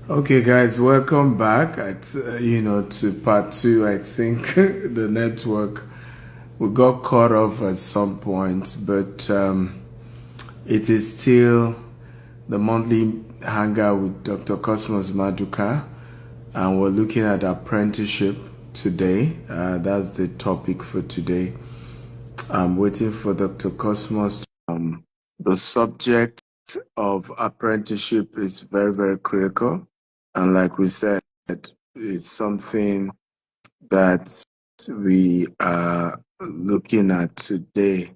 Okay, guys, welcome back. To part two. I think the network we got cut off at some point, but it is still the monthly hangout with Dr. Cosmos Maduka, and we're looking at apprenticeship today. That's the topic for today. I'm waiting for Dr. Cosmos. The subject of apprenticeship is very, very critical. And like we said, it's something that we are looking at today.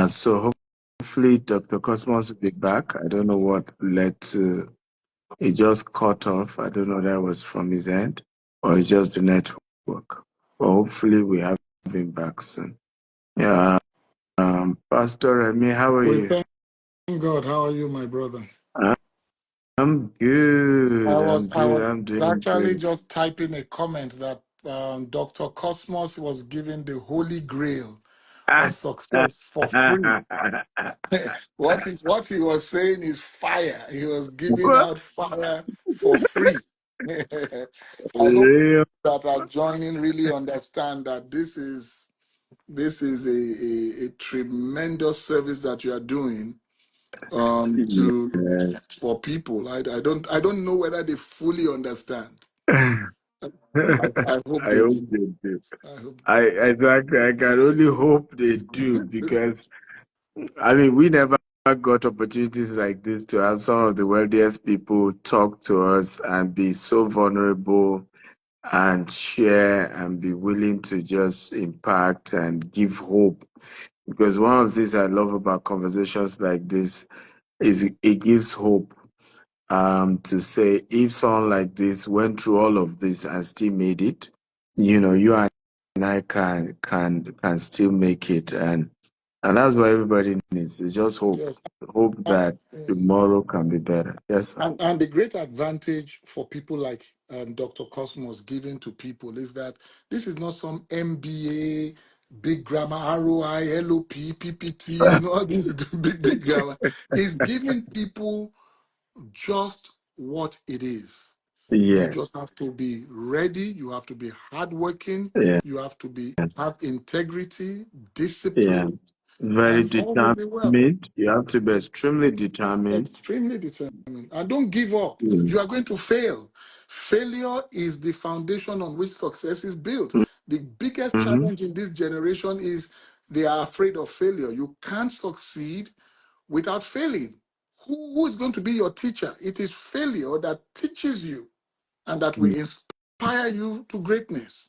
So hopefully Dr. Cosmos will be back. I don't know what led to it just cut off. I don't know if that was from his end or it's just the network. But hopefully we have him back soon. Yeah. Pastor Remy, how are We you? thank God. How are you, my brother? I'm good. I was I'm doing actually good. just typing a comment that Dr. Cosmos was giving the holy grail of success for free. What he was saying is fire. He was giving out fire for free. I hope Real. that are joining really understand that this is a tremendous service that you are doing to Yeah. for people. I don't know whether they fully understand. I hope I they hope do. they do. I hope I exactly. I can only hope they do because we never got opportunities like this to have some of the wealthiest people talk to us and be so vulnerable and share and be willing to just impact and give hope. Because one of the things I love about conversations like this is it gives hope to say if someone like this went through all of this and still made it, you and I can still make it, and that's what everybody needs. It's just yes. hope And, that tomorrow can be better. Yes, sir. and the great advantage for people like Dr. Cosmos giving to people is that this is not some MBA, big grammar, ROI, LOP, PPT, all this big grammar. He's giving people just what it is. You Yes, just have to be ready. You have to be hardworking. yeah, You have to have integrity, yeah. discipline, Very and all will be well. determined. You have to be extremely determined. Extremely determined. And don't give up. Mm. You are going to fail. Failure is the foundation on which success is built. The biggest Mm-hmm. challenge in this generation is they are afraid of failure. You can't succeed without failing. Who is going to be your teacher? It is failure that teaches you and that will inspire you to greatness.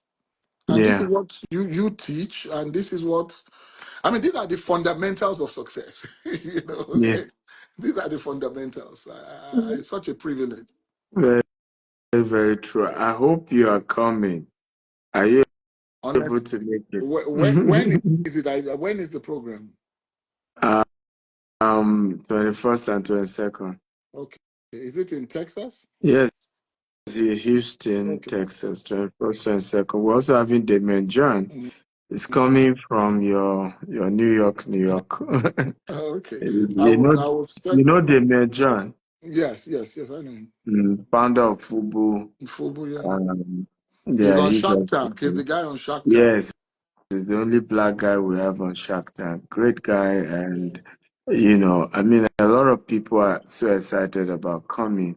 And this is Yeah, what you teach, and this is what these are the fundamentals of success. yeah. These are the fundamentals. It's such a privilege. Very, very true. I hope you are coming. Are you able Honest. to make it? When is it? When is the program? 21st and 22nd. Okay. Is it in Texas? Yes, Houston, Okay. Texas, 21st and 2nd. We're also having Damien John. Mhm. It's coming from your New York, New York. Okay. I you will. know, I will. you know Damien John, Yes. Yes. Yes. I know him. founder of Fubu. Football. Yeah. Um, He's yeah, on he's Shark a, Tank. He's the guy on Shark Tank. yes, he's the only black guy we have on Shark Tank. Great guy, Yes. and Yes. a lot of people are so excited about coming.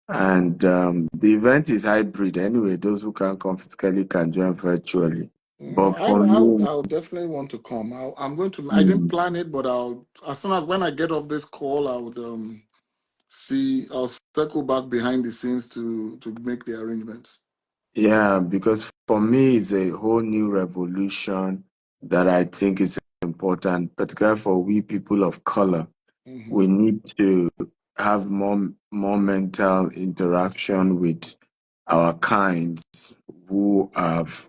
And the event is hybrid anyway. Those who can come physically can join virtually. No, But for me, I'll definitely want to come. I'm going to. I didn't mm, plan it, but I'll as soon as when I get off this call, I would see. I'll circle back behind the scenes to make the arrangements. yeah, because for me, it's a whole new revolution that I think is important, particularly for we people of color. Hmm. We need to have more mental interaction with our kinds who have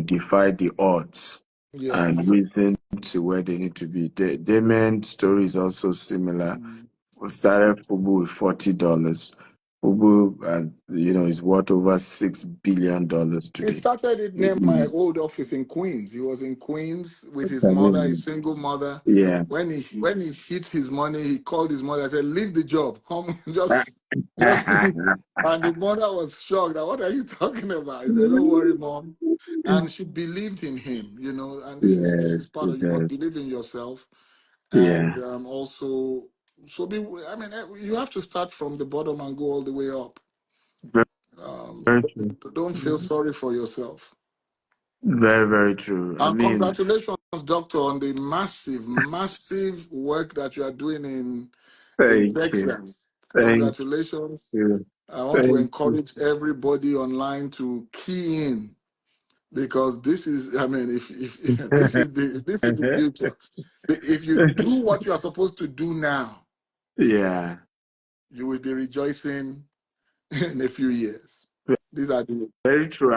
defied the odds and Yes. risen to where they need to be. The Damon story is also similar. Mm. We started football with $40. Ubu, is worth over $6 billion He today. started it near my Mm. old office in Queens. He was in Queens with his mother, his single mother. Yeah. When he hit his money, he called his mother and said, "Leave the job, come just." And the mother was shocked. That, what are you talking about? He said, "Don't worry, mom." And she believed in him, And this is Yes, part it of, you must does. believe in yourself, and Yeah. also, so be. I mean, you have to start from the bottom and go all the way up. Very, Um, very true. don't feel sorry for yourself. Very, very true. I And mean, congratulations, Doctor, on the massive, massive work that you are doing in thank you. Texas. Thank Congratulations. you. I want to Thank you. encourage everybody online to key in, because this is, I mean, if this is the future. If you do what you are supposed to do now, Yeah. you will be rejoicing in a few years. These are the, Very true.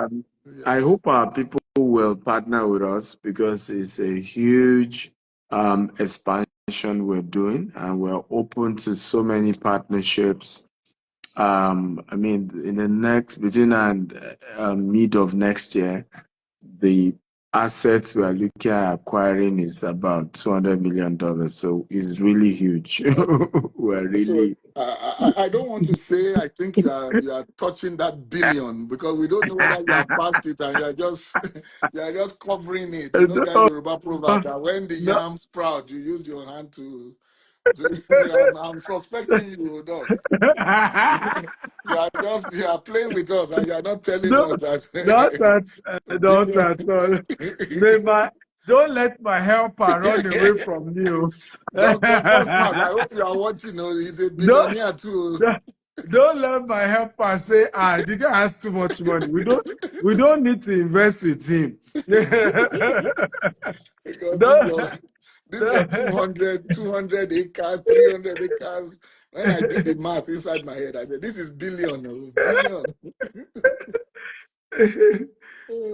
I yes. hope our people will partner with us because it's a huge expansion we're doing, and we're open to so many partnerships. I mean, in the next between and mid of next year, the assets we are looking at acquiring is about $200 million. So it's really huge. We're So really. I don't want to say I think you are touching that billion, because we don't know whether you are past it and you are just you are just covering it. You know that No, Yoruba proverb that when the no. yam sprout, you use your hand to say, I'm suspecting you, Doc. You are playing with us and you are not telling No, us not that at, not billion. at all. May my, don't let my helper run away from you. Dr. Cosmas, I hope you are watching. He's a don't, billionaire too. don't don't let my helper say, the guy has too much money. We don't need to invest with him. Because don't, this your don't. 200 acres, 300 acres. When I do the math inside my head, I said, this is billion, billion.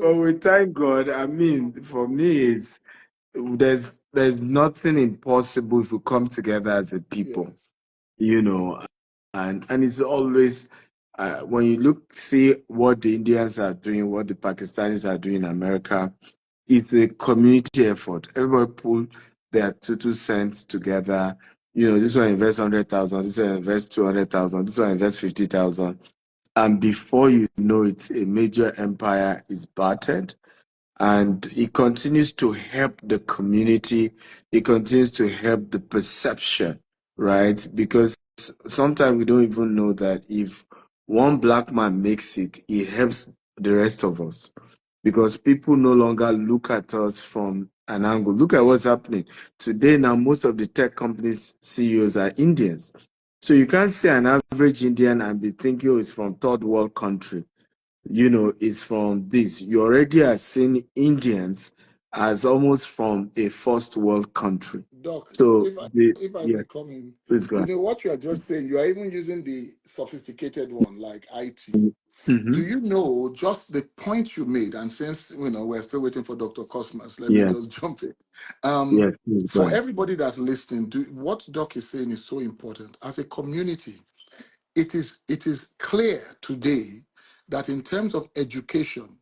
But we thank God. I mean, for me, there's nothing impossible if we come together as a people, Yes, you yes. know, and it's always when you see what the Indians are doing, what the Pakistanis are doing in America, it's a community effort. Everybody pull their two cents together. This one invest 100,000, this one invest 200,000, this one invest 50,000, and before you know it, a major empire is battered, and it continues to help the community. It continues to help the perception, right? Because sometimes we don't even know that if one black man makes it, it helps the rest of us, because people no longer look at us from an angle. Look at what's happening today. Now most of the tech companies CEOs are Indians, so you can't see an average Indian and be thinking, oh, it's from third world country, is from this. You already are seeing Indians as almost from a first world country. Doc, So if I yeah, may come in, please go ahead. what you are just saying, you are even using the sophisticated one like IT. Mm-hmm. Do you know just the point you made? And since we're still waiting for Dr. Cosmas, let me Yeah, just jump in. yes, please go For ahead. everybody that's listening, what Doc is saying is so important. As a community, it is clear today that in terms of education,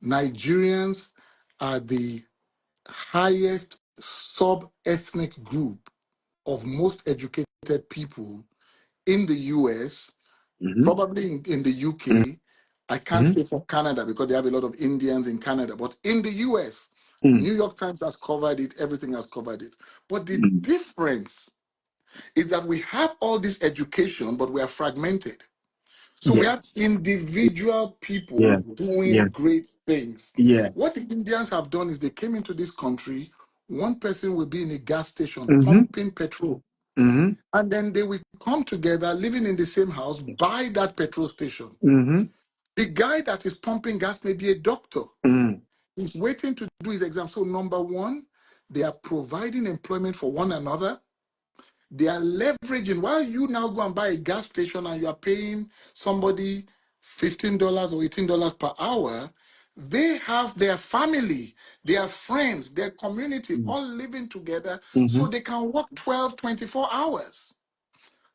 Nigerians are the highest sub-ethnic group of most educated people in the US, Mm-hmm. probably in the UK. I can't Mm-hmm. say for Canada because they have a lot of Indians in Canada, but in the US, Mm-hmm. New York Times has covered it, everything has covered it. But the difference is that we have all this education, but we are fragmented. So we have Yes. individual people Yeah. doing Yeah. great things. Yeah. What the Indians have done is they came into this country, one person will be in a gas station Mm-hmm. pumping petrol, Mm-hmm. and then they will come together, living in the same house, buy that petrol station. Mm-hmm. The guy that is pumping gas may be a doctor. Mm-hmm. He's waiting to do his exam. So number one, they are providing employment for one another. They are leveraging. While you now go and buy a gas station and you are paying somebody $15 or $18 per hour, they have their family, their friends, their community all living together, Mm-hmm. so they can work 12, 24 hours.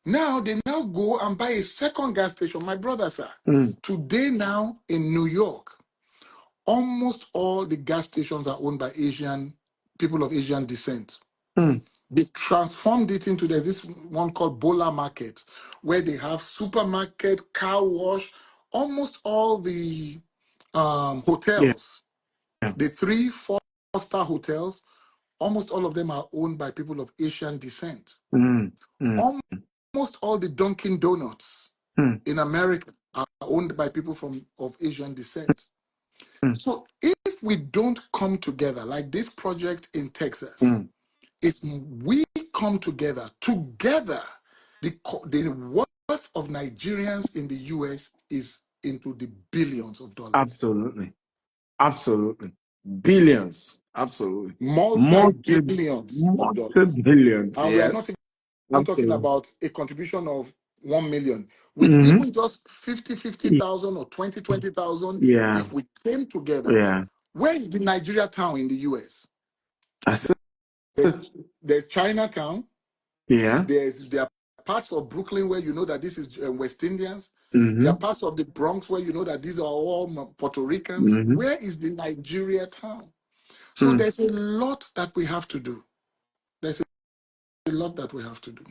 Now they now go and buy a second gas station. My brother, sir, Mm. today now in New York, almost all the gas stations are owned by Asian people of Asian descent. Mm. They transformed it into there's this one called Bola Market, where they have supermarket, car wash, almost all the Yeah. hotels, the 3-4 star hotels, almost all of them are owned by people of Asian descent. Mm. Mm. Almost all the Dunkin' Donuts Mm. in America are owned by people of Asian descent. Mm. So if we don't come together, like this project in Texas, Mm. it's we come together, the worth of Nigerians in the US is into the billions of dollars. Absolutely. Absolutely. Billions. Absolutely. Multi-billions of dollars. Multi-billions. And we are not Yes. even talking Absolutely. about a contribution of 1 million. With Mm-hmm. even just 50,000 or 20,000, Yeah. if we came together, Yeah. where is the Nigeria town in the US? I said, There's Chinatown. yeah. There are parts of Brooklyn where you know that this is West Indians. There Mm-hmm. are parts of the Bronx where you know that these are all Puerto Ricans. Mm-hmm. Where is the Nigeria town? So Mm. there's a lot that we have to do. There's a lot that we have to do.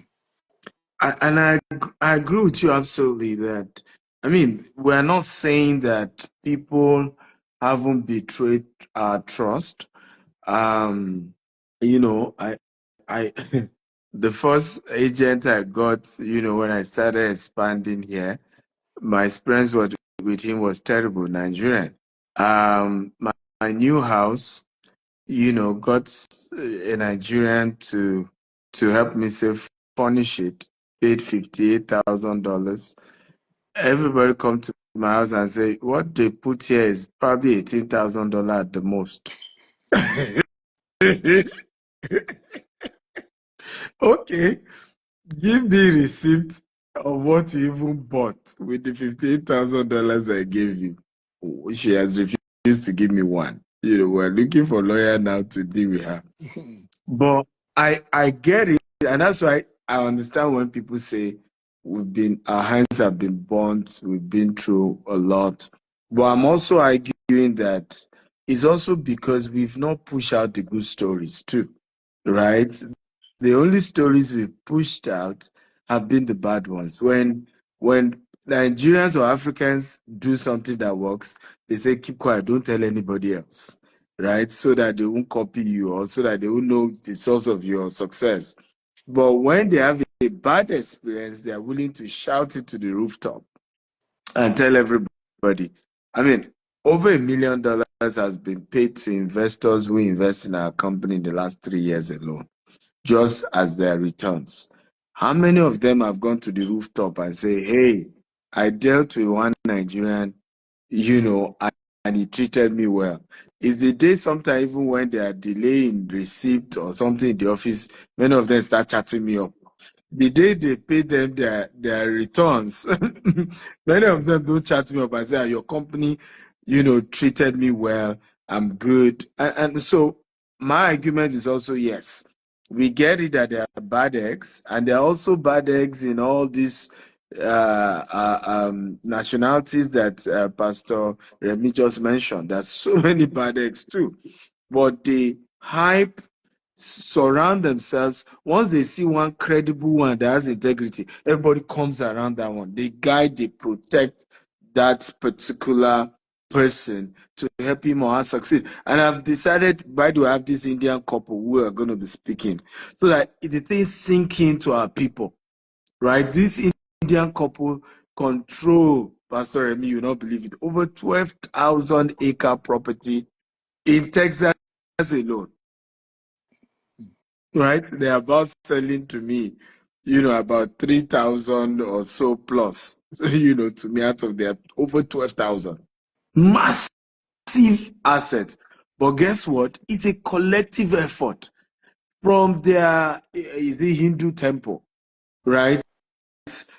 I agree with you absolutely that, I mean, we're not saying that people haven't betrayed our trust. Um, you know, I, the first agent I got, when I started expanding here, my experience with him was terrible, Nigerian. My new house, got a Nigerian to help me furnish it, paid $58,000. Everybody come to my house and say, what they put here is probably $18,000 at the most. Okay, give me receipt of what you even bought with the $58,000 I gave you. Oh, she has refused to give me one. We're looking for a lawyer now to deal with her. But I get it, and that's why I understand when people say our hands have been burnt, we've been through a lot. But I'm also arguing that it's also because we've not pushed out the good stories too, right? The only stories we've pushed out have been the bad ones. When Nigerians or Africans do something that works, they say keep quiet, don't tell anybody else, right? So that they won't copy you or so that they won't know the source of your success. But when they have a bad experience, they are willing to shout it to the rooftop and tell everybody. I mean, over $1 million has been paid to investors who invest in our company in the last 3 years alone, just as their returns. How many of them have gone to the rooftop and say, hey, I dealt with one Nigerian, and he treated me well? It's the day sometimes even when they are delaying receipt or something in the office, many of them start chatting me up. The day they pay them their returns, many of them don't chat me up and say, your company, treated me well, I'm good. And so my argument is also, yes, we get it that there are bad eggs, and there are also bad eggs in all these nationalities that Pastor Remy just mentioned. There's so many bad eggs too. But the hype surround themselves. Once they see one credible one that has integrity, everybody comes around that one. They guide, they protect that particular person to help him or her succeed. And I've decided, by the way, I have this Indian couple who are going to be speaking, so that the thing sink into our people, right? This Indian couple control, Pastor Remy, you not believe it, over 12,000 acre property in Texas alone. Right? They're about selling to me, about 3,000 or so plus, to me out of their over 12,000. Massive asset. But guess what? It's a collective effort from their, is the Hindu temple, right?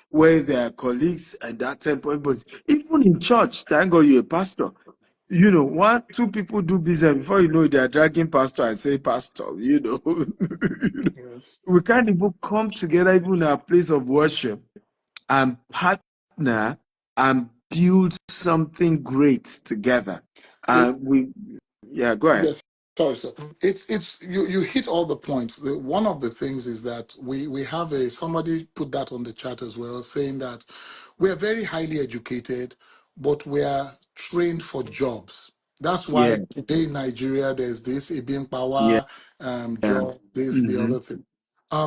Where their colleagues and that temple, but even in church, thank God you're a pastor. one, two people do business before you know they are dragging pastor and say pastor, Yes. we can't even come together even in our place of worship and partner and build something great together. It, Go ahead. yes. Sorry, sir. It's you hit all the points. One of the things is that we have somebody put that on the chat as well, saying that we are very highly educated, but we are trained for jobs. That's Yeah, why today in Nigeria there's this Ibin yeah, Power yeah. job, this the Mm-hmm. other thing.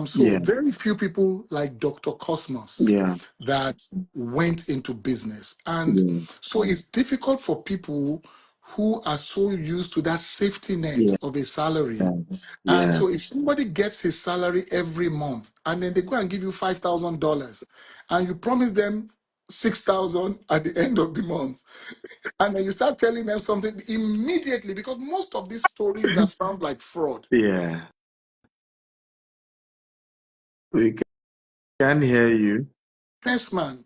So Yeah, very few people like Dr. Cosmos yeah, that went into business, and yeah, so it's difficult for people who are so used to that safety net yeah, of a salary. yeah, And yeah. so if somebody gets his salary every month and then they go and give you $5,000 and you promise them 6,000 at the end of the month, and then you start telling them something immediately, because most of these stories that sound like fraud. Yeah. We can hear you. Yes, man.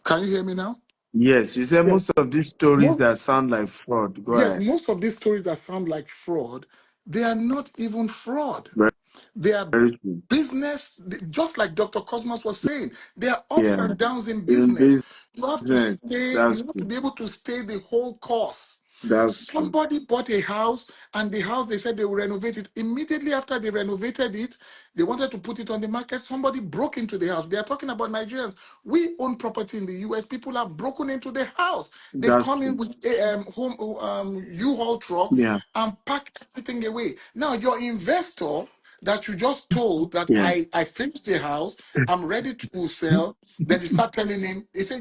Can you hear me now? Yes, you said Yes. most of these stories Most, that sound like fraud. Go yes, ahead. most of these stories that sound like fraud, they are not even fraud. Very, They are very true. business, just like Dr. Cosmos was saying, there are ups Yeah. and downs in In business. You have to business, stay, that's you have to true. be able to stay the whole course. That's true. Somebody bought a house, and the house, they said they will renovate it. Immediately after they renovated it, they wanted to put it on the market. Somebody broke into the house. They are talking about Nigerians. We own property in the US. People have broken into the house. They That's come in true. with a U-Haul truck Yeah. and pack everything away. Now, your investor that you just told that Yeah. I finished the house, I'm ready to sell. Then you start telling him, they say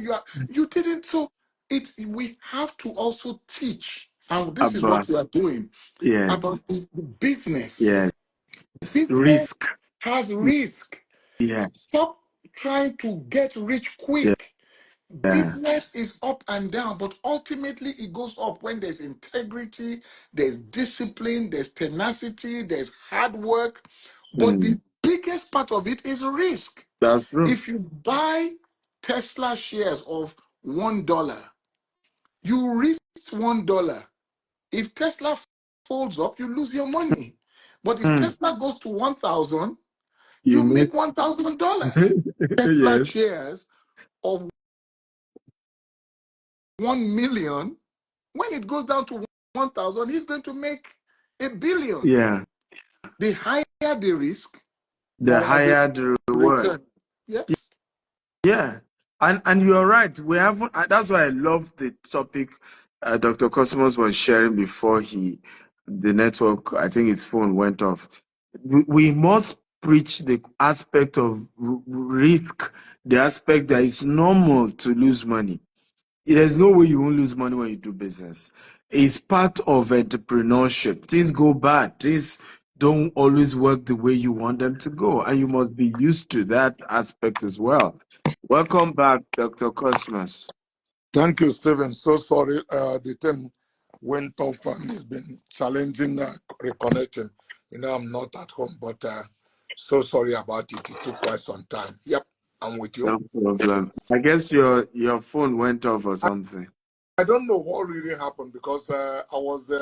you didn't. So we have to also teach, and this is what About, we are doing yes, about the business. yes. Business Risk. has risk. Yes. Stop trying to get rich Yeah. quick. Business is up and down, but ultimately it goes up when there's integrity, there's discipline, there's tenacity, there's hard work. But the Mm, biggest part of it is risk. that's true. If you buy Tesla shares of $1, you risk $1. If Tesla folds up, you lose your money. But if Mm, Tesla goes to 1,000, you you make make $1,000. Tesla yes. shares of 1 million, when it goes down to 1,000, he's going to make $1 billion. Yeah. The higher the risk, The higher the higher the reward. return. Yes. Yeah, and you're right. We haven't. That's why I love the topic Dr. Cosmos was sharing before the network. I think his phone went off. We must preach the aspect of risk, the aspect that it's normal to lose money. There's no way you won't lose money when you do business. It's part of entrepreneurship. Things go bad. Things don't always work the way you want them to go. And you must be used to that aspect as well. Welcome back, Dr. Cosmos. Thank you, Stephen. So sorry, the thing went off and it's been challenging reconnecting. I'm not at home, but so sorry about it. It took quite some time. Yep, I'm with you. No problem. I guess your phone went off or I, something. I don't know what really happened because I was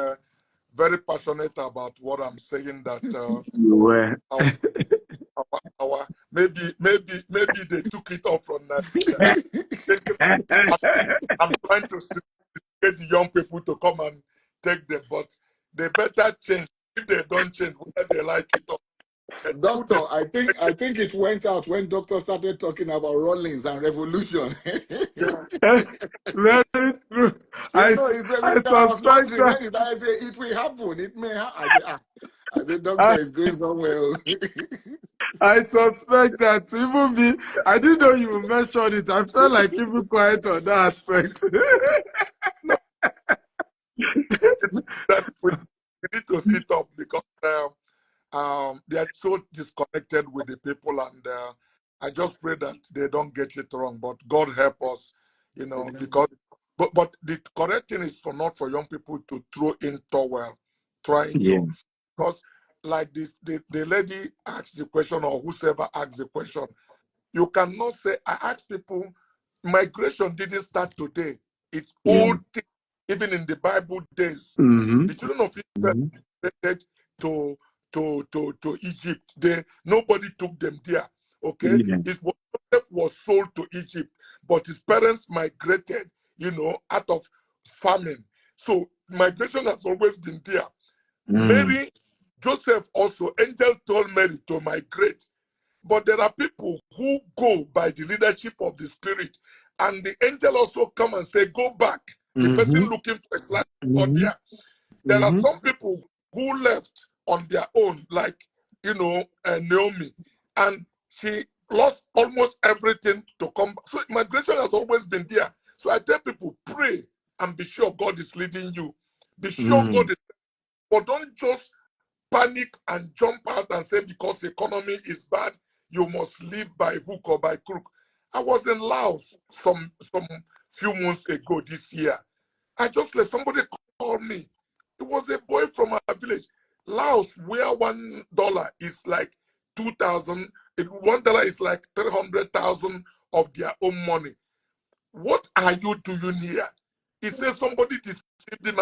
very passionate about what I'm saying. That You were. our, maybe they took it off from Nigeria. I'm trying to get the young people to come and take them, but they better change. If they don't change, whether they like it or put Doctor, them. I think it went out when doctor started talking about Rollins and revolution. Yeah. Very true. I I was suspect wondering that. when did I say it will happen? It may happen. I said, doctor is going somewhere. I suspect that even me, I didn't know you mentioned it. I felt like keeping quiet on that aspect. No, that we need to sit up because they are so disconnected with the people, and I just pray that they don't get it wrong. But God help us, because but the correct thing is for not for young people to throw in towel, trying Yeah, to, because like the lady asked the question or whoever asked the question, you cannot say I ask people migration didn't start today. It's yeah, old thing. even in the Bible days. Mm-hmm. The children of Israel Mm-hmm. migrated to Egypt. Nobody took them there. Okay, Yeah. Joseph was sold to Egypt, but his parents migrated, out of famine. So migration has always been there. Mm. Mary, Joseph also, angel told Mary to migrate. But there are people who go by the leadership of the Spirit, and the angel also come and say, go back. The person Mm-hmm. looking for his life is not Mm-hmm. there. There are Mm-hmm. some people who left on their own, like, Naomi, and she lost almost everything to come back. So migration has always been there. So I tell people, pray and be sure God is leading you. Be sure Mm. God is, but don't just panic and jump out and say because the economy is bad, you must live by hook or by crook. I was in Laos some few months ago this year. I just left. Somebody called me. It was a boy from our village. Laos, where $1 is like 2,000, $1 is like 300,000 of their own money. What are you doing here? He said somebody deceived him.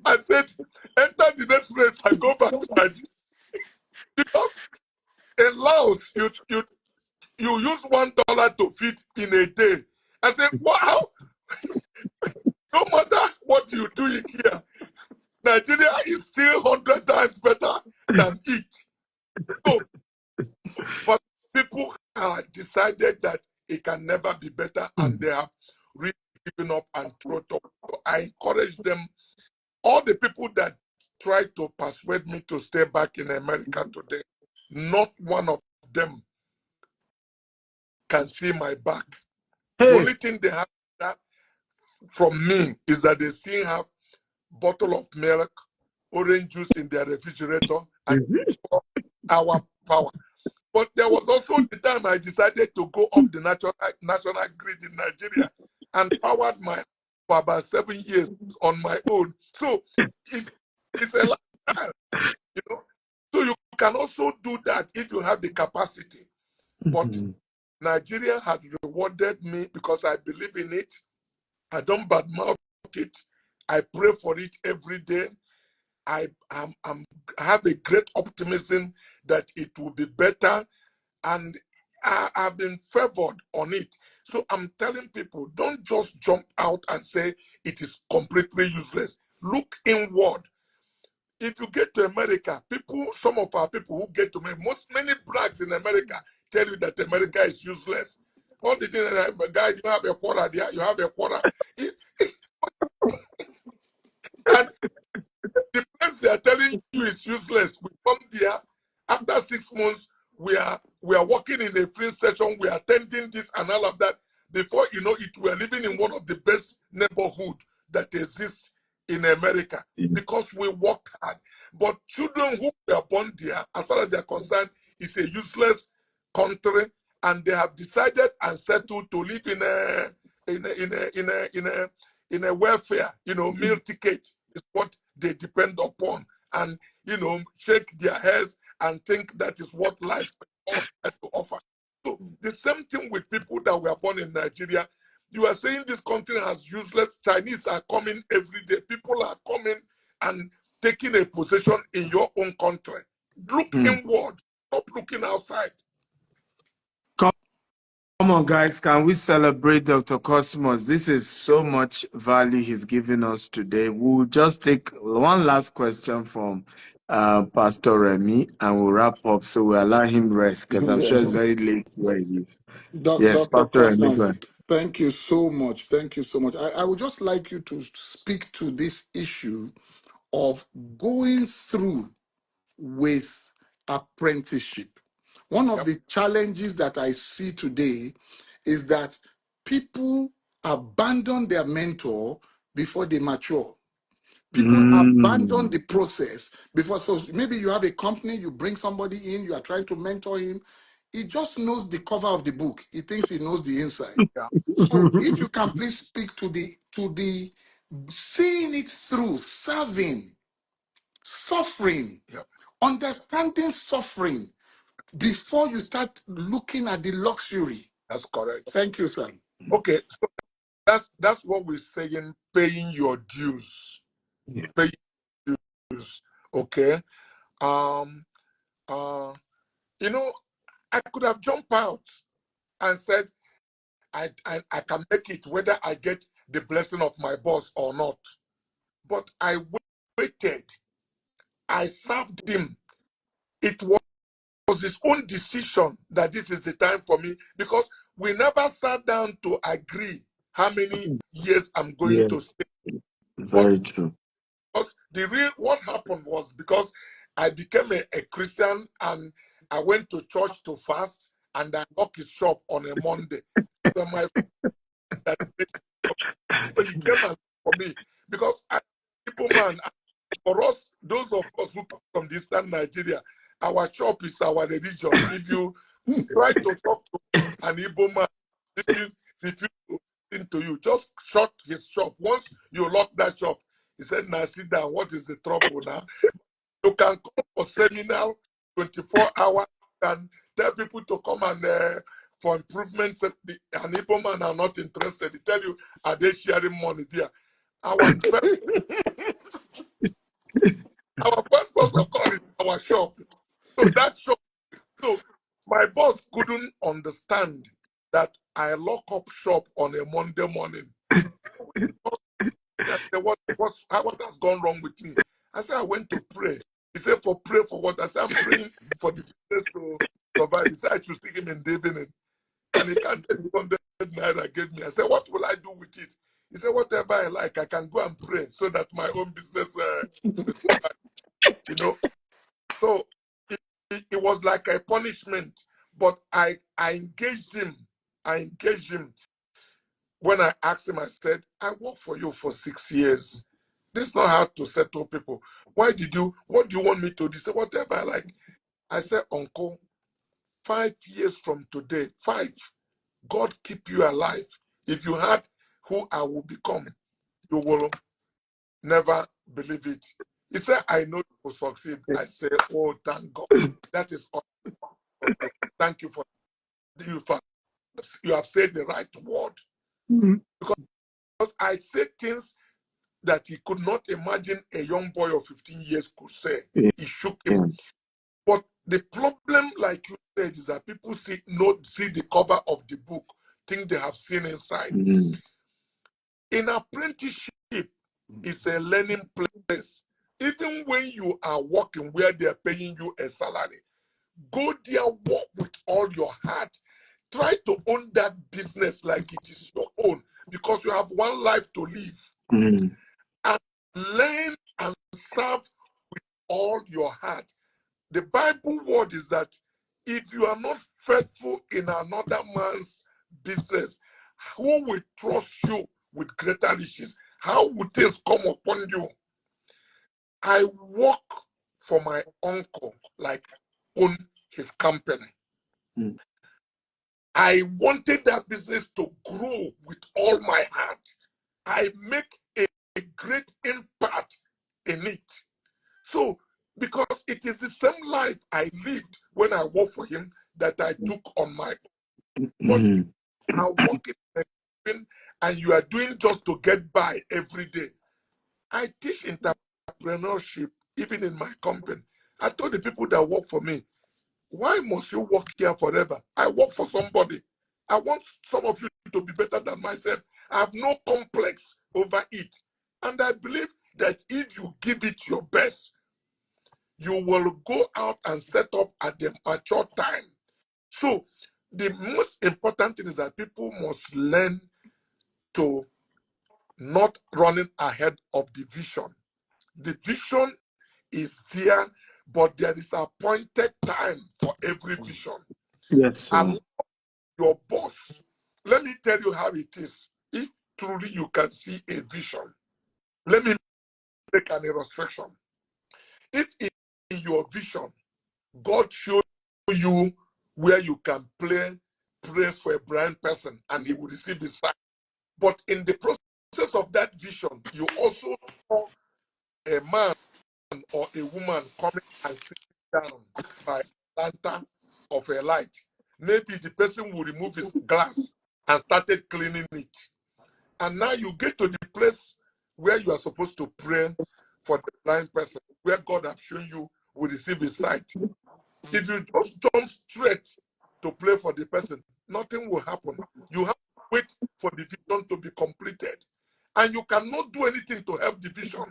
I said, enter the next place and go back to Nigeria. Because in Laos, you use $1 to feed in a day. I said, wow, no matter what you do here, Nigeria is still 100 times better than it. So, but people have decided that it can never be better, and they have really given up and thrown up. So I encourage them, all the people that try to persuade me to stay back in America today, not one of them can see my back. The Hey. only thing they have that from me is that they still have bottle of milk, orange juice in their refrigerator, and Mm-hmm. our power. But there was also the time I decided to go off the national grid in Nigeria and powered my for about 7 years on my own. So it's a lifestyle, you know. So you can also do that if you have the capacity. But Mm-hmm. Nigeria had rewarded me because I believe in it. I don't badmouth it. I pray for it every day. I have a great optimism that it will be better, and I've been favored on it. So I'm telling people, don't just jump out and say it is completely useless. Look inward. If you get to America, some of our people who get to many brags in America tell you that America is useless. All the things that guys, you have a quarter there, you have a quarter. And the place they are telling you is useless. We come there after 6 months. We are working in a free session. We are attending this and all of that. Before you know it, we are living in one of the best neighborhood that exists in America because we work hard. But children who were born there, as far as they are concerned, it's a useless country, and they have decided and settled to live in a welfare. Meal ticket is what they depend upon, and shake their heads and think that is what life has to offer. So the same thing with people that were born in Nigeria. You are saying this country has useless. Chinese are coming every day. People are coming and taking a position in your own country. Look inward. Stop looking outside. Come on, guys, can we celebrate Dr. Cosmos? This is so much value he's given us today. We'll just take one last question from Pastor Remy and we'll wrap up. So we'll allow him rest because I'm sure it's very late where he is. Yes, Dr. Pastor Remy, go Cosmos, ahead. thank you so much. Thank you so much. I would just like you to speak to this issue of going through with apprenticeship. One of Yep. the challenges that I see today is that people abandon their mentor before they mature. People abandon the process before. So maybe you have a company, you bring somebody in, you are trying to mentor him. He just knows the cover of the book. He thinks he knows the inside. Yeah. So if you can please speak to the seeing it through, serving, suffering, Yep. understanding suffering before you start looking at the luxury. That's correct. Thank you, sir. Okay. So that's what we're saying, paying your dues. Yeah. Paying dues. Okay. Um you know, I could have jumped out and said I can make it whether I get the blessing of my boss or not. But I waited. I served him. It was his own decision that this is the time for me, because we never sat down to agree how many years I'm going to Yes. stay. Very true. Because what happened was, because I became a Christian and I went to church to fast, and I locked his shop on a Monday. So my that so he came and for me, because people man, for us, those of us who come from the Eastern Nigeria, our shop is our religion. If you try to talk to an Igbo man, if you listen to you, just shut his shop. Once you lock that shop, he said, "Now sit down. What is the trouble now?" You can come for seminar, 24 hours, and tell people to come and for improvements. And Igbo man are not interested. They tell you, are they sharing money there? Our first port of call is our shop. So that shop. So my boss couldn't understand that I lock up shop on a Monday morning. What has gone wrong with me? I said, I went to pray. He said, for pray for what? I said, I'm praying for the business to survive. He said, I should see him in the evening. And he can't take 100 naira gave me. I said, what will I do with it? He said, whatever I like, I can go and pray so that my own business will survive. You know? So it was like a punishment. But I engaged him. When I asked him, I said, I worked for you for 6 years. This is not how to settle people. What do you want me to do? He said, whatever I like. I said, Uncle, 5 years from today, 5, God keep you alive. If you had who I will become, you will never believe it. He said, I know you will succeed. I said, oh, thank God. That is all. Thank you for you have said the right word. Because I said things that he could not imagine a young boy of 15 years could say. It shook him. But the problem, like you said, is that people see the cover of the book, think they have seen inside. In apprenticeship, it's a learning place. Even when you are working where they are paying you a salary, go there, work with all your heart. Try to own that business like it is your own, because you have one life to live. And learn and serve with all your heart. The Bible word is that if you are not faithful in another man's business, who will trust you with greater riches? How would things come upon you? I work for my uncle like own his company. I wanted that business to grow with all my heart. I make a great impact in it. So, because it is the same life I lived when I worked for him that I took on my own. But I work in and you are doing just to get by every day. I teach entrepreneurship even in my company. I told the people that work for me, why must you work here forever? I work for somebody. I want some of you to be better than myself. I have no complex over it. And I believe that if you give it your best, you will go out and set up at the mature time. So the most important thing is that people must learn to not running ahead of the vision. The vision is there, but there is appointed time for every vision. Yes, sir. I'm not your boss. Let me tell you how it is. If truly you can see a vision, let me make an illustration. If in your vision, God shows you where you can pray for a blind person and he will receive his sight. But in the process of that vision, you also saw a man or a woman coming and sitting down by a lantern of a light. Maybe the person will remove his glass and started cleaning it. And now you get to the place where you are supposed to pray for the blind person, where God has shown you will receive his sight. If you just jump straight to pray for the person, nothing will happen. You have to wait for the vision to be completed. And you cannot do anything to help the vision.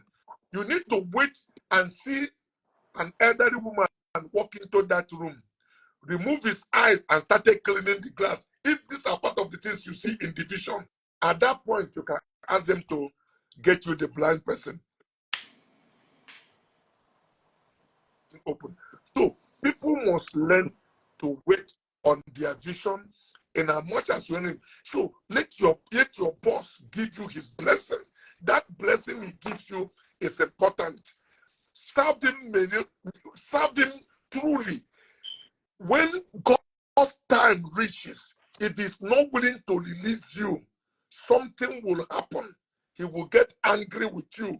You need to wait and see an elderly woman walk into that room, remove his eyes and started cleaning the glass. If these are part of the things you see in the vision, at that point you can ask them to get you the blind person open. So people must learn to wait on their vision in as much as you need. So let your boss give you his blessing. That blessing he gives you is important. Serve him truly. When God's time reaches, if he's not willing to release you, something will happen. He will get angry with you,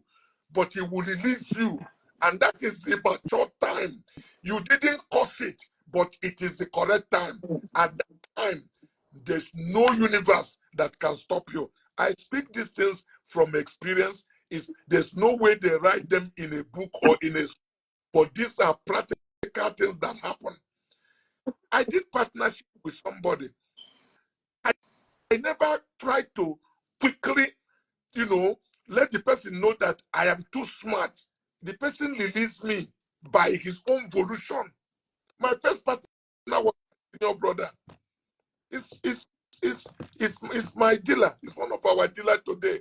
but he will release you. And that is the mature time. You didn't cause it, but it is the correct time. At that time, there's no universe that can stop you. I speak these things from experience. There's no way they write them in a book or in a, but these are practical things that happen. I did partnership with somebody. I never tried to quickly, let the person know that I am too smart. The person released me by his own volition. My first partner was your brother. It's my dealer. It's one of our dealers today.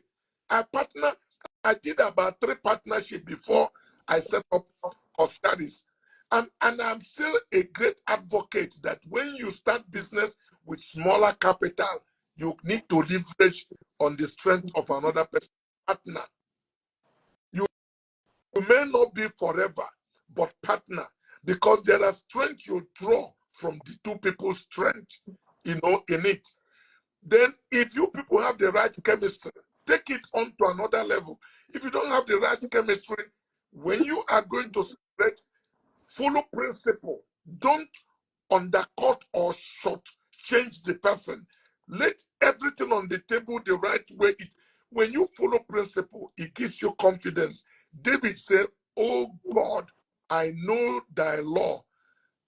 I did about 3 partnerships before I set up Oscaris. And I'm still a great advocate that when you start business with smaller capital, you need to leverage on the strength of another person's partner. You may not be forever, but partner, because there are strength you draw from the 2 people's strength, in it. Then if you people have the right chemistry, take it on to another level. If you don't have the right chemistry, when you are going to separate, follow principle. Don't undercut or short change the person. Let everything on the table the right way. When you follow principle, it gives you confidence. David said, "Oh God, I know thy law,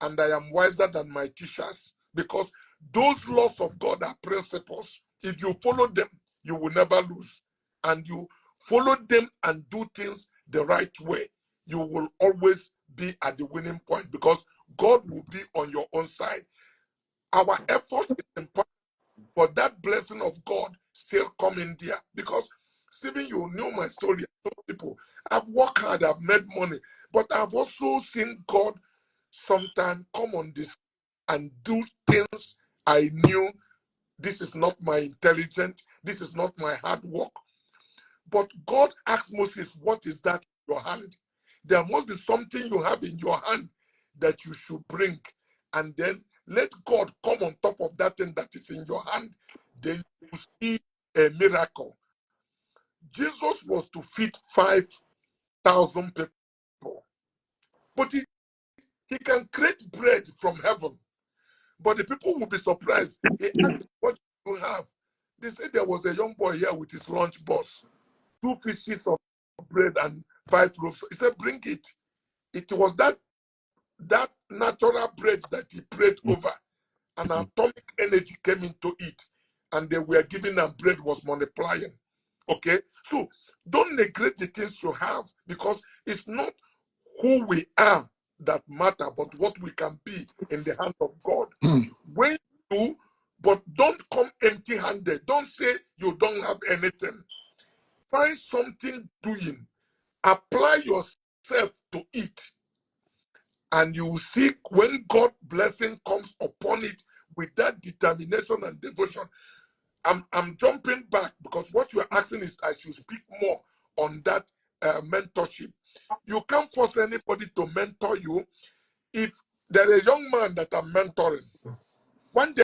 and I am wiser than my teachers." Because those laws of God are principles. If you follow them, you will never lose. And you follow them and do things the right way, you will always be at the winning point, because God will be on your own side. Our effort is important, but that blessing of God still come in there. Because, Stephen, you know my story. I told people, I've worked hard, I've made money, but I've also seen God sometimes come on this and do things I knew this is not my intelligence, this is not my hard work. But God asked Moses, what is that in your hand? There must be something you have in your hand that you should bring. And then let God come on top of that thing that is in your hand. Then you see a miracle. Jesus was to feed 5,000 people. But he can create bread from heaven. But the people will be surprised. He asked, what do you have? They said there was a young boy here with his lunch box, 2 fishes of bread and 5 loaves. He said, bring it. It was that natural bread that he prayed over. An atomic energy came into it. And they were giving, and bread was multiplying. Okay? So don't neglect the things you have, because it's not who we are that matter, but what we can be in the hand of God. When you do, but don't come empty-handed. Don't say you don't have anything. Find something doing. Apply yourself to it. And you will see when God's blessing comes upon it with that determination and devotion. I'm jumping back because what you are asking is I should speak more on that mentorship. You can't force anybody to mentor you. If there is a young man that I'm mentoring, one day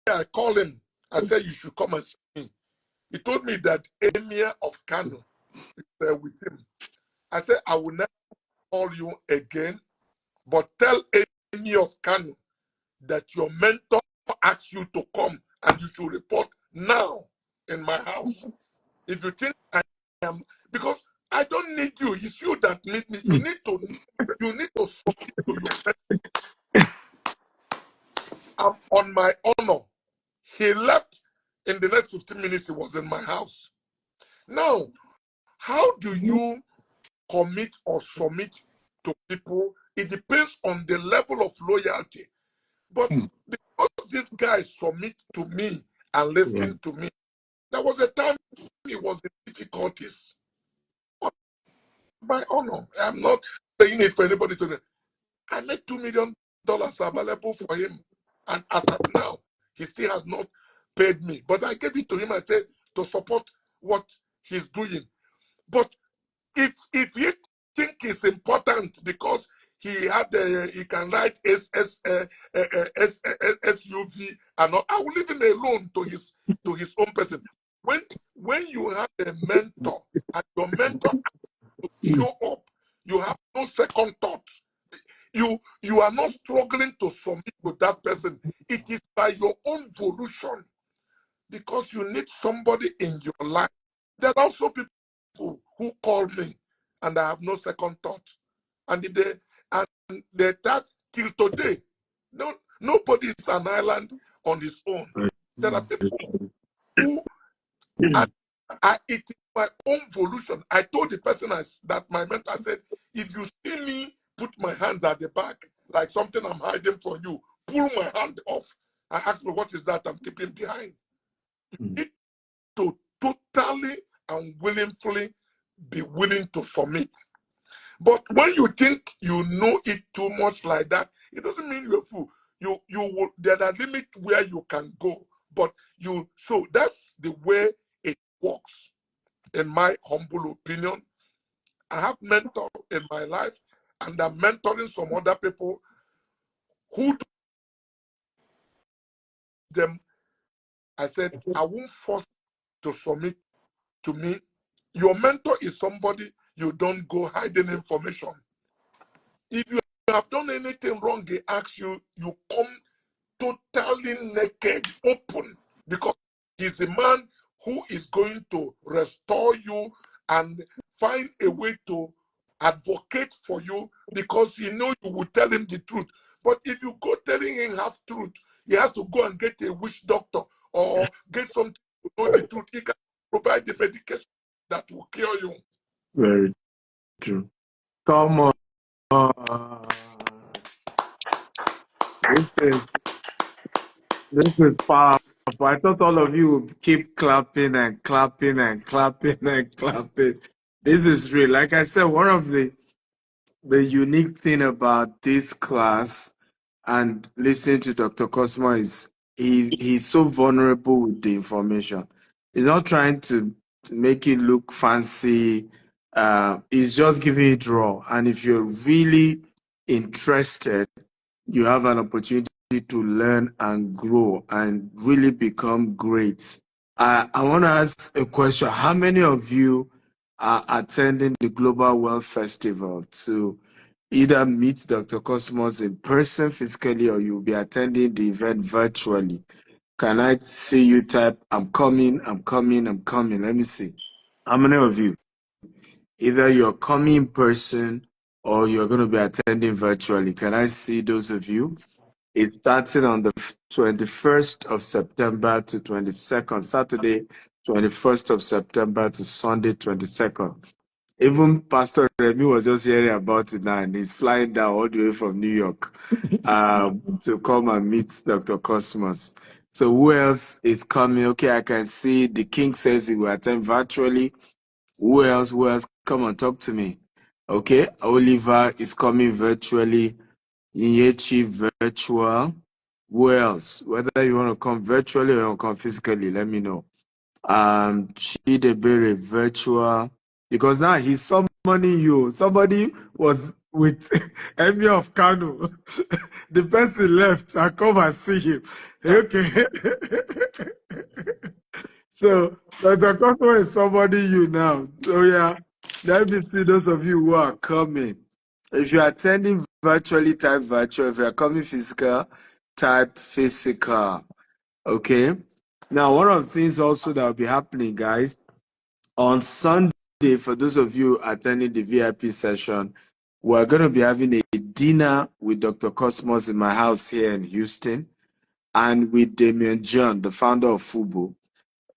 I called him. I said, you should come and see me. He told me that Emir of Kano is with him. I said, I will never call you again, but tell Emir of Kano that your mentor asks you to come and you should report now in my house. If you think I am, because I don't need you, it's you that need me. You need to submit to your mentor. I'm on my honor. He left in the next 15 minutes, he was in my house. Now, how do you commit or submit to people? It depends on the level of loyalty. But because this guy submit to me and listen to me, there was a time he was in difficulties. On my honor, I'm not saying it for anybody to know. I made $2 million available for him. And as of now, he still has not paid me. But I gave it to him, I said, to support what he's doing. But if you think it's important because he can write SUV and all, I will leave him alone to his own person. When you have a mentor and your mentor to show up, you have no second thought. You are not struggling to submit to that person. It is by your own volition, because you need somebody in your life. There are also people who call me and I have no second thought. And they that till today, nobody is an island on his own. There are people who it is my own volition. I told the person that my mentor said, if you see me put my hands at the back like something I'm hiding from you, pull my hand off and ask me what is that I'm keeping behind. You need to totally and willingly be willing to submit. But when you think you know it too much like that, it doesn't mean you're a fool. There are limits where you can go, but so that's the way it works. In my humble opinion, I have mentors in my life, and I'm mentoring some other people who do them. I said, I won't force to submit to me. Your mentor is somebody you don't go hiding information. If you have done anything wrong, they ask you, you come totally naked, open, because he's a man who is going to restore you and find a way to advocate for you, because you know you will tell him the truth. But if you go telling him half truth, he has to go and get a witch doctor or get something to know the truth. He can provide the medication that will cure you. Very true. Come on. This is powerful. I thought all of you would keep clapping and clapping and clapping and clapping. This is real. Like I said, one of the unique thing about this class and listening to Dr. Cosmo is he's so vulnerable with the information. He's not trying to make it look fancy. He's just giving it raw. And if you're really interested, you have an opportunity to learn and grow and really become great. I want to ask a question. How many of you are attending the Global Wealth Festival to either meet Dr. Cosmos in person physically, or you'll be attending the event virtually? Can I see you type, I'm coming, I'm coming, I'm coming? Let me see. How many of you? Either you're coming in person or you're going to be attending virtually. Can I see those of you? It's starting on the 21st of September to 22nd, Saturday, 21st of September to Sunday, 22nd. Even Pastor Remy was just hearing about it now, and he's flying down all the way from New York to come and meet Dr. Cosmos. So who else is coming? Okay, I can see the King says he will attend virtually. Who else? Who else? Come on, talk to me. Okay, Oliver is coming virtually. Inyechi virtual. Who else? Whether you want to come virtually or you want to come physically, let me know. Chidebere virtual, because now he's summoning you. Somebody was with Emir of Kano. The person left. I come and see him. Okay. So Dr. Cosmo is somebody you now. So yeah, let me see those of you who are coming. If you're attending virtually, type virtual. If you're coming physical, type physical. Okay. Now, one of the things also that will be happening, guys, On Sunday, for those of you attending the VIP session, we're going to be having a dinner with Dr. Cosmos in my house here in Houston, and with Damien John, the founder of Fubo.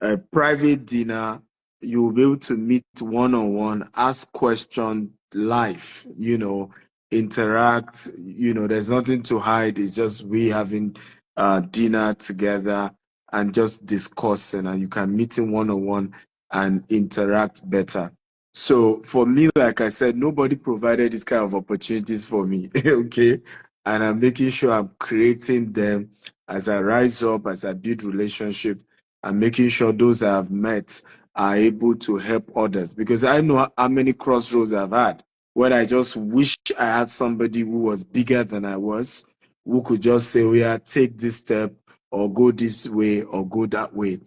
A private dinner. You will be able to meet one-on-one, ask questions live, interact. There's nothing to hide. It's just we having dinner together and just discussing, and you can meet in one-on-one and interact better. So for me, like I said, nobody provided this kind of opportunities for me. Okay. And I'm making sure I'm creating them as I rise up, as I build relationship, and making sure those I have met are able to help others. Because I know how many crossroads I've had when I just wish I had somebody who was bigger than I was, who could just say, oh yeah, take this step or go this way or go that way.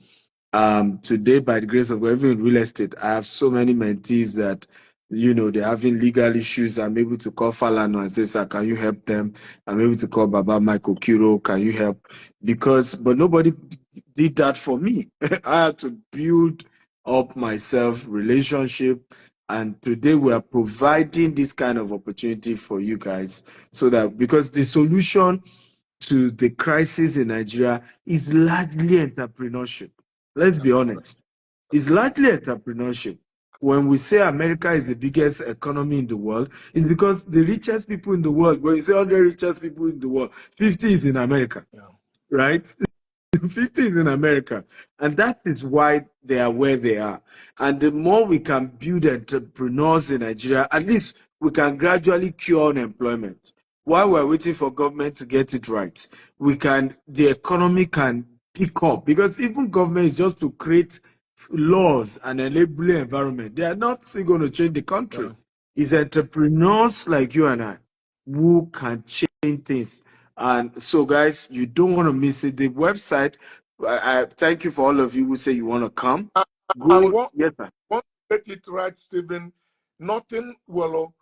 Today, by the grace of God, even in real estate, I have so many mentees that, they're having legal issues. I'm able to call Falano and say, sir, can you help them? I'm able to call Baba Michael Kiro, can you help? But nobody did that for me. I had to build up myself, relationship. And today we are providing this kind of opportunity for you guys so that, because the solution to the crisis in Nigeria is largely entrepreneurship. Let's be That's correct. honest. It's largely entrepreneurship. When we say America is the biggest economy in the world, it's because the richest people in the world, when you say 100 richest people in the world, 50 is in America, right? 50 is in America. And that is why they are where they are. And the more we can build entrepreneurs in Nigeria, at least we can gradually cure unemployment. While we're waiting for government to get it right, the economy can pick up, because even government is just to create laws and enable environment. They are not going to change the country. It's entrepreneurs like you and I who can change things. And so, guys, you don't want to miss it. The website, I thank you for all of you who say you want to come. And Go. Yes, sir. once you get it right, Stephen, nothing will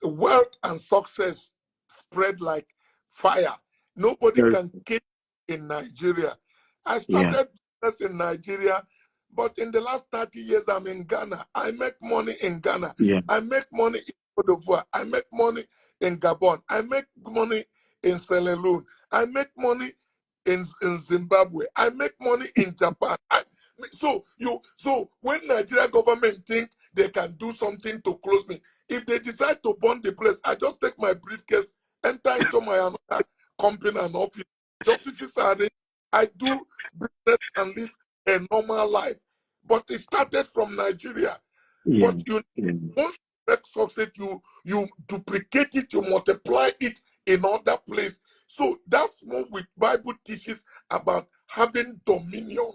wealth and success spread like fire. Nobody can keep in Nigeria. I started business in Nigeria, but in the last 30 years, I'm in Ghana. I make money in Ghana. Yeah. I make money in Cote d'Ivoire. I make money in Gabon. I make money in Sierra Leone. I make money in Zimbabwe. I make money in Japan. So when Nigeria government think they can do something to close me, if they decide to burn the place, I just take my briefcase, enter into my another company and office. The offices are ready. I do business and live a normal life. But it started from Nigeria. Yeah. But once you make success, you duplicate it, you multiply it in other place. So that's what the Bible teaches about having dominion.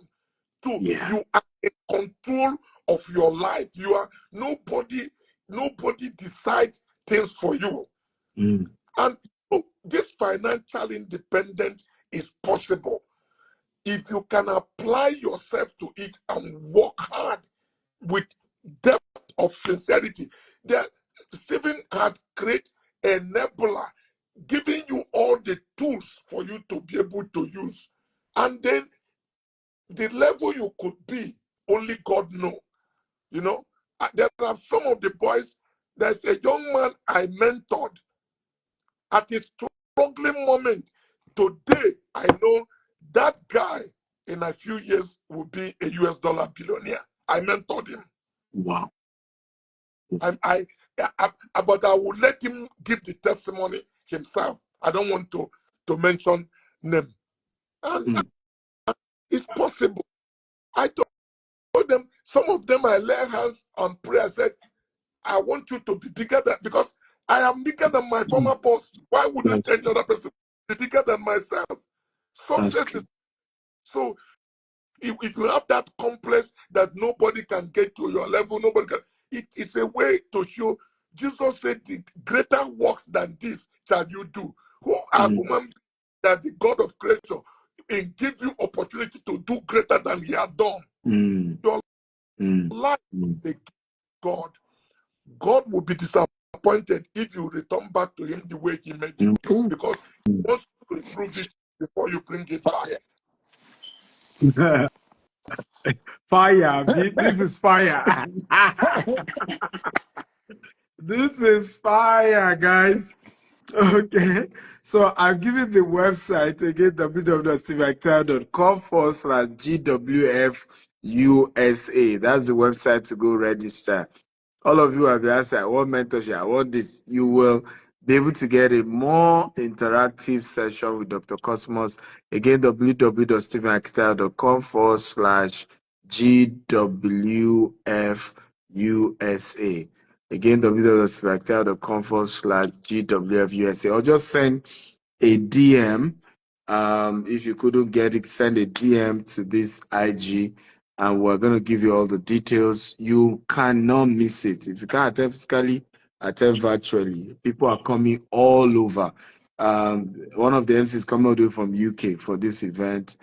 You are in control of your life. You are nobody decides things for you. And so this financial independence is possible if you can apply yourself to it and work hard with depth of sincerity. Stephen had created a nebula, giving you all the tools for you to be able to use. And then the level you could be, only God knows. There are some of the boys, there's a young man I mentored at his struggling moment. Today, I know that guy in a few years will be a US dollar billionaire. I mentored him. Wow. But I will let him give the testimony himself. I don't want to mention name. And it's possible. I told them, some of them I lay hands on prayer. I said, I want you to be bigger than, because I am bigger than my former boss. Why wouldn't any other person be bigger than myself? Success is, so if you have that complex that nobody can get to your level, nobody can, it's a way to show. Jesus said, the greater works than this shall you do. Who are human that the God of creation and give you opportunity to do greater than he had done? Your life, God will be disappointed if you return back to him the way he made you. Because he wants to improve it before you bring it back. Fire. This is fire. This is fire, guys. Okay. So I'll give you the website again, www.stevector.com/GWFUSA. That's the website to go register. All of you have been asked, I want mentorship, I want this. You will be able to get a more interactive session with Dr. Cosmos. Again, www.stephenactel.com/GWFUSA. Again, www.stephenactel.com/GWFUSA. Or just send a DM. If you couldn't get it, send a DM to this IG, and we're going to give you all the details. You cannot miss it. If you can't attend physically, attend virtually. People are coming all over. One of the MCs coming all the way from UK for this event.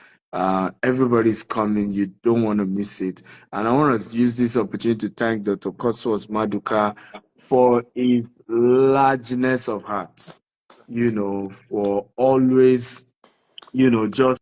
Everybody's coming. You don't want to miss it. And I want to use this opportunity to thank Dr. Koswas Maduka for his largeness of heart, for always, just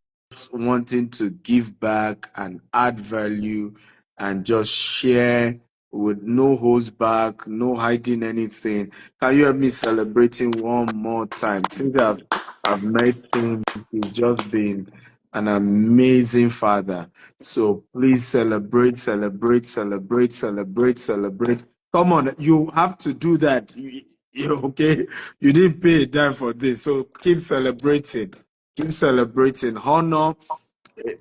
wanting to give back and add value and just share with no holds back, no hiding anything. Can you help me celebrating one more time? Since I've met him, he's just been an amazing father. So please celebrate, celebrate, celebrate, celebrate, celebrate. Come on, you have to do that. Okay? You didn't pay a dime for this, so keep celebrating. Keep celebrating. Honor.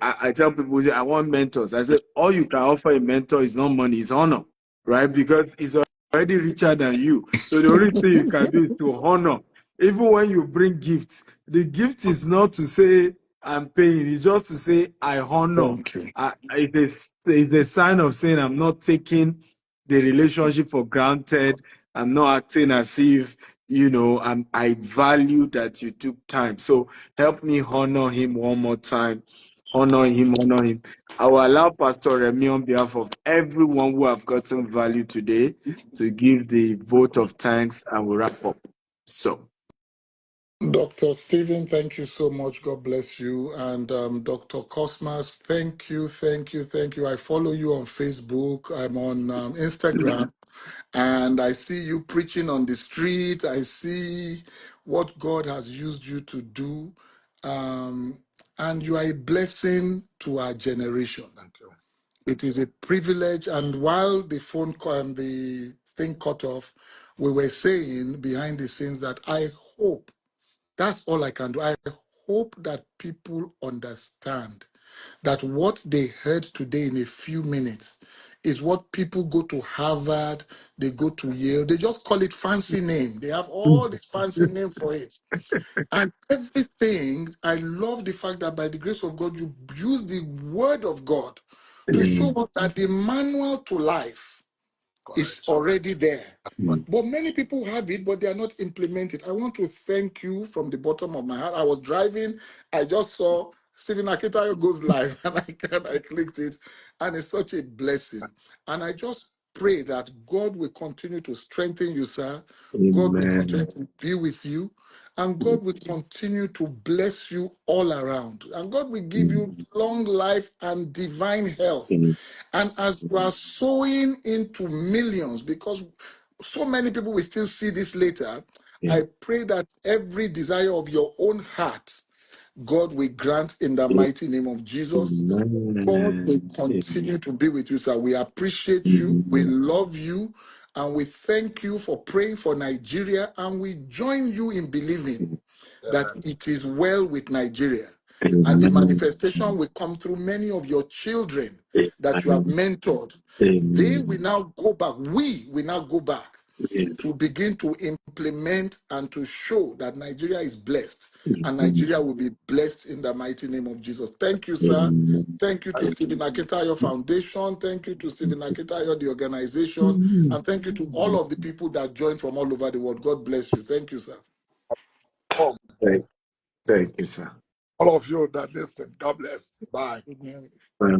I tell people, I want mentors. I say, all you can offer a mentor is not money, it's honor, right? Because he's already richer than you. So the only thing you can do is to honor. Even when you bring gifts, the gift is not to say, I'm paying, it's just to say, I honor. Thank you. It's a sign of saying, I'm not taking the relationship for granted. I'm not acting as if, I value that you took time. So help me honor him one more time. Honor him, honor him. I will allow Pastor Remy on behalf of everyone who have gotten value today to give the vote of thanks, and we'll wrap up. So, Dr. Stephen, thank you so much. God bless you. And Dr. Cosmas, thank you, thank you, thank you. I follow you on Facebook. I'm on Instagram. And I see you preaching on the street. I see what God has used you to do. And you are a blessing to our generation. Thank you. It is a privilege. And while the the thing cut off, we were saying behind the scenes that I hope, that's all I can do. I hope that people understand that what they heard today in a few minutes is what people go to Harvard, they go to Yale, they just call it fancy name. They have all the fancy name for it. And everything, I love the fact that by the grace of God, you use the word of God to show us that the manual to life is Correct. already there. But But many people have it, but they are not implemented. I want to thank you from the bottom of my heart. I was driving, I just saw Stephen Akitayo goes live, and I clicked it, and it's such a blessing. And I just pray that God will continue to strengthen you, sir. God will continue amen. to be with you, and God will continue to bless you all around. And God will give you long life and divine health. And as you are sowing into millions, because so many people will still see this later, I pray that every desire of your own heart, God will grant in the mighty name of Jesus. God will continue to be with you, sir. We appreciate you, we love you, and we thank you for praying for Nigeria, and we join you in believing that amen. it is well with Nigeria. And the manifestation will come through many of your children that you have mentored. They will now go back. We will now go back to begin to implement and to show that Nigeria is blessed, and Nigeria will be blessed in the mighty name of Jesus. Thank you, sir. Thank you to Stephen Akintayo Foundation. Thank you to Stephen Akintayo, the organization. And thank you to all of the people that joined from all over the world. God bless you. Thank you, sir. Oh, Thank you, sir. all of you that listen, God bless. Bye. Amen. Bye.